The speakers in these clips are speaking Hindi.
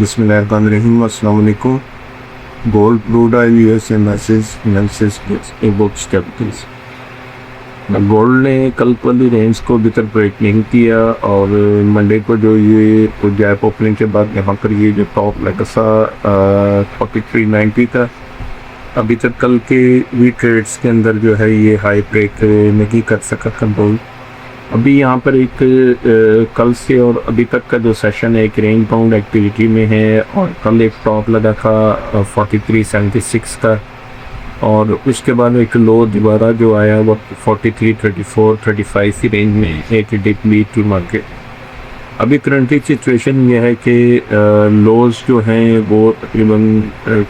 बिस्मिल्लाहिर्रहमानिर्रहीम। अस्सलाम वालेकुम। Gold crude oil US analysis analysis books Capitals. Gold ने कल वाली रेंज को अभी तक ब्रेक नहीं किया और मंडे को जो ये गैप ओपनिंग के बाद यहाँ पर ये जो टॉप लगा सा 4390 था, अभी तक कल के वी ट्रेड्स के अंदर जो है ये हाई ब्रेक नहीं कर सका कंट्रोल। अभी यहाँ पर एक कल से और अभी तक का जो सेशन है एक रेंज बाउंड एक्टिविटी में है और कल एक टॉप लगा था 4376 का और उसके बाद एक लो दोबारा जो आया वो 43, 34, 35 की रेंज में एक डिप ली टू मार्केट। अभी करंटली सिचुएशन ये है कि लोज जो हैं वो तकरीबन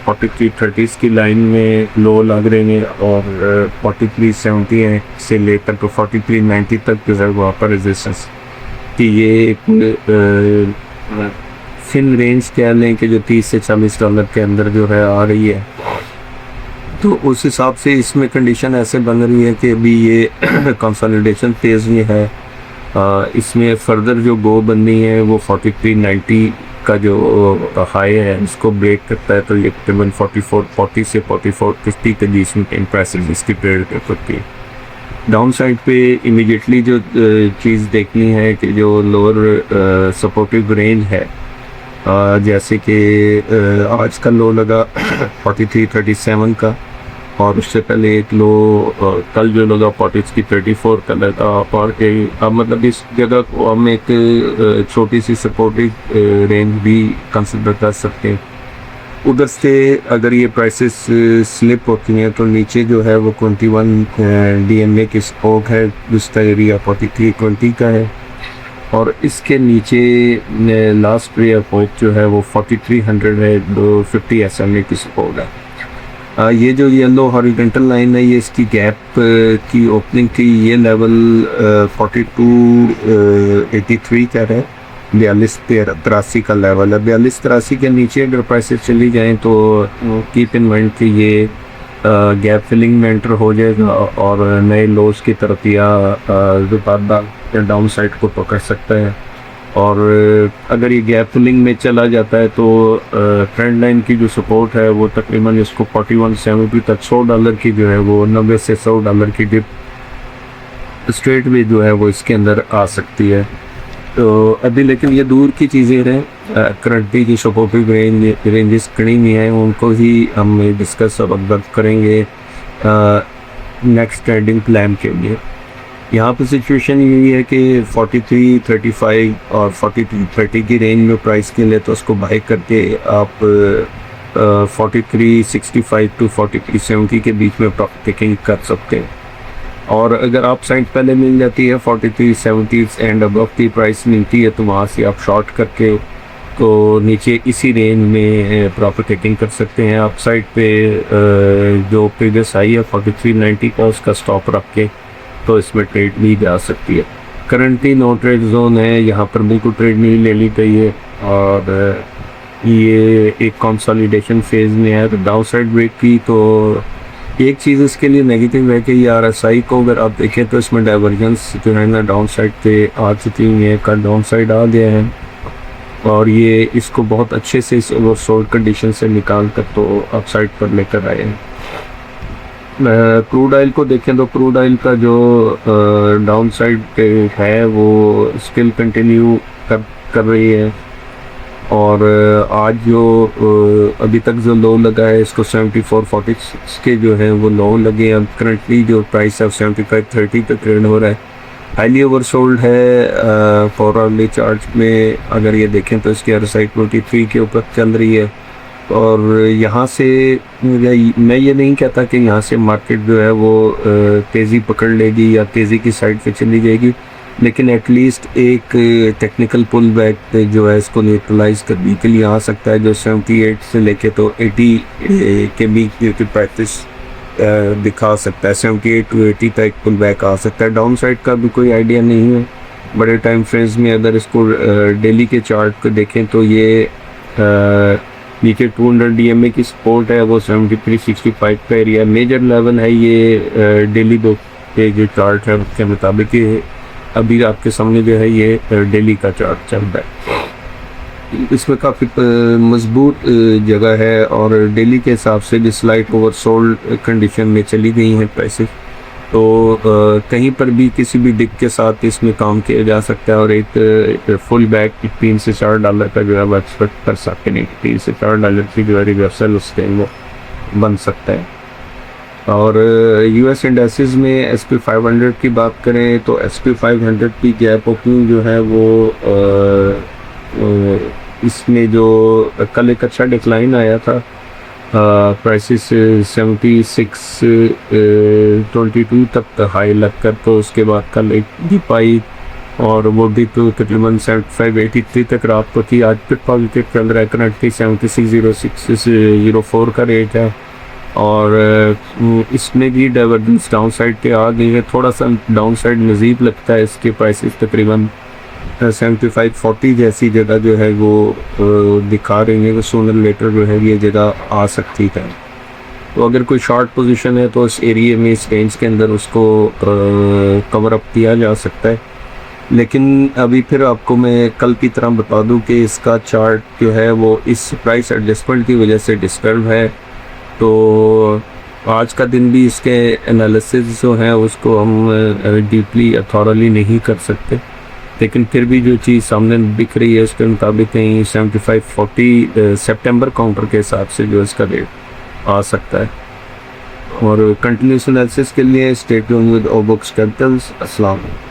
4330 की लाइन में लो लग रहे हैं और 4370 है से लेकर तो 4390 तक जो है वहाँ पर रेजिस्टेंस कि ये एक थिन रेंज कह लें कि जो 30 से 40 डॉलर के अंदर जो है आ रही है। तो उस हिसाब से इसमें कंडीशन ऐसे बन रही है कि अभी ये कंसोलिडेशन फेज में है। इसमें फर्दर जो गो बननी है वो 4390 का जो हाई है इसको ब्रेक करता है तो ये तकरीबन 4440 से 4450 के बीच में इंप्रेसिव इसकी ट्रेड कर सकती है। डाउन साइड पे इमीडिएटली जो चीज़ देखनी है कि जो लोअर सपोर्टिव रेंज है, जैसे कि आज का लो लगा 4337 का और उससे पहले एक लो कल जो लगा 4334 का लगा और अब मतलब इस जगह को हम एक छोटी सी सपोर्टिव रेंज भी कंसिडर कर सकते हैं। उधर से अगर ये प्राइसेस स्लिप होती हैं तो नीचे जो है वो 21 डीएमए की सपोर्ट है जिसका एरिया 4320 का है और इसके नीचे लास्ट एरिया पॉइंट जो है वो 4300 है, 250 SMA की सपोर्ट है। ये जो येलो हॉरिजॉन्टल लाइन है ये इसकी गैप की ओपनिंग थी, ये लेवल 4283 का है, 4283 का लेवल है। 4283 के नीचे अगर प्राइसेस चली जाएं तो कीप इन माइंड कि ये गैप फिलिंग में एंटर हो जाएगा और नए लोज की तरफ या डाउन साइड को पकड़ सकता है और अगर ये गैप फिलिंग में चला जाता है तो ट्रेंड लाइन की जो सपोर्ट है वो तकरीबन इसको 4170 तक $100 की जो है वो 90 से $100 की डिप स्ट्रेट में जो है वो इसके अंदर आ सकती है। तो अभी लेकिन ये दूर की चीज़ें हैं, करंटली की सपोर्टिव रेंजेस खड़ी हुई हैं उनको ही हम डिस्कस और ऑब्जर्व करेंगे नेक्स्ट ट्रेडिंग प्लान के लिए। यहाँ पर सिचुएशन यही है कि 4335 और 4330 की रेंज में प्राइस के लिए तो उसको बाई करके आप 4365 टू 4370 के बीच में प्रॉफिट टेकिंग कर सकते हैं और अगर आप साइड पहले मिल जाती है 4370 एंड अबव की प्राइस मिलती है तो वहाँ से आप शॉर्ट करके तो नीचे इसी रेंज में प्रॉफिट टेकिंग कर सकते हैं। आप साइड पे जो प्रीवियस आई है 4390 का उसका स्टॉप रख के तो इसमें ट्रेड ली जा सकती है। करंटली नो ट्रेड जोन है, यहाँ पर बिल्कुल ट्रेड नहीं लेनी चाहिए और ये एक कंसोलिडेशन फेज में है। तो डाउन साइड ब्रेक की तो एक चीज़ इसके लिए नेगेटिव है कि ये RSI को अगर आप देखें तो इसमें डाइवर्जेंस जो है ना डाउन साइड पे आ चुकी हुई है, कल डाउन साइड आ गया है और ये इसको बहुत अच्छे से इस ओवरसोल्ड कंडीशन से निकाल कर तो अप साइड पर लेकर आए हैं। क्रूड ऑयल को देखें तो क्रूड ऑयल का जो डाउन साइड है वो स्टिल कंटिन्यू कर रही है और आज जो अभी तक जो लो लगा है इसको 7446 के जो है वो लो लगे। अब करंटली जो प्राइस है 7530 पे ट्रेड हो रहा है, हाईली ओवरसोल्ड है। 4 आवरली चार्ट में अगर ये देखें तो इसकी RSI 23 के ऊपर चल रही है और यहाँ से मैं ये नहीं कहता कि यहाँ से मार्केट जो है वो तेज़ी पकड़ लेगी या तेज़ी की साइड पे चली जाएगी, लेकिन एटलीस्ट एक टेक्निकल पुल बैक जो है इसको न्यूट्रलाइज करने के लिए आ सकता है जो 78 से लेके तो 80 के बीच की प्रैक्टिस दिखा सकता है। 78 to 80 तक पुल बैक आ सकता है। डाउन साइड का भी कोई आइडिया नहीं है बड़े टाइम फ्रेम्स में। अगर इसको डेली के चार्ट को देखें तो ये नीचे 200 DMA की सपोर्ट है वो 7365 का एरिया मेजर लेवल है। ये डेली दो के जो चार्ट है उसके मुताबिक अभी आपके सामने जो है ये डेली का चार्ट चल रहा है। इसमें काफ़ी मजबूत जगह है और डेली के हिसाब से भी स्लाइट ओवरसोल्ड कंडीशन में चली गई हैं प्राइसेस। तो कहीं पर भी किसी भी डिप के साथ इसमें काम किया जा सकता है और एक फुल बैग $3 से $4 का जो है वो एक्सपेक्ट कर सकते हैं। $3 से $4 की जो है रिवर्सल उस टाइम वो बन सकता है। और यूएस इंडेक्सेस में SP500 की बात करें तो SP500 की गैप ओपनिंग जो है वो इसमें जो कल एक अच्छा डिक्लाइन आया था, प्राइसेस 76.22 तक हाई लगकर, तो उसके बाद कल एक डिप आई और वो डिप तकरीबन 75.83 तक रात को थी। आज फिर पॉजिटिव चल रहा है, करंटली 76.0604 का रेट है और इसमें भी डाइवर्जेंस डाउन साइड पे आ गई है। थोड़ा सा डाउन साइड नज़ीब लगता है इसके प्राइसेस तकरीबन 75.40 जैसी जगह जो है वो दिखा रही है कि सूनर लेटर जो है ये जगह आ सकती है। तो अगर कोई शॉर्ट पोजीशन है तो इस एरिया में, इस रेंज के अंदर उसको कवर अप किया जा सकता है। लेकिन अभी फिर आपको मैं कल की तरह बता दूं कि इसका चार्ट जो है वो इस प्राइस एडजस्टमेंट की वजह से डिस्टर्ब है। तो आज का दिन भी इसके एनालिसिस जो है उसको हम डीपली थॉरली नहीं कर सकते, लेकिन फिर भी जो चीज़ सामने दिख रही है उसके मुताबिक कहीं 75.40 सितंबर काउंटर के हिसाब से जो इसका रेट आ सकता है। और कंटिन्यूस एनालिसिस के लिए स्टे ट्यून्ड विद ओबुक्स कैपिटल्स। अस्सलाम वालेकुम।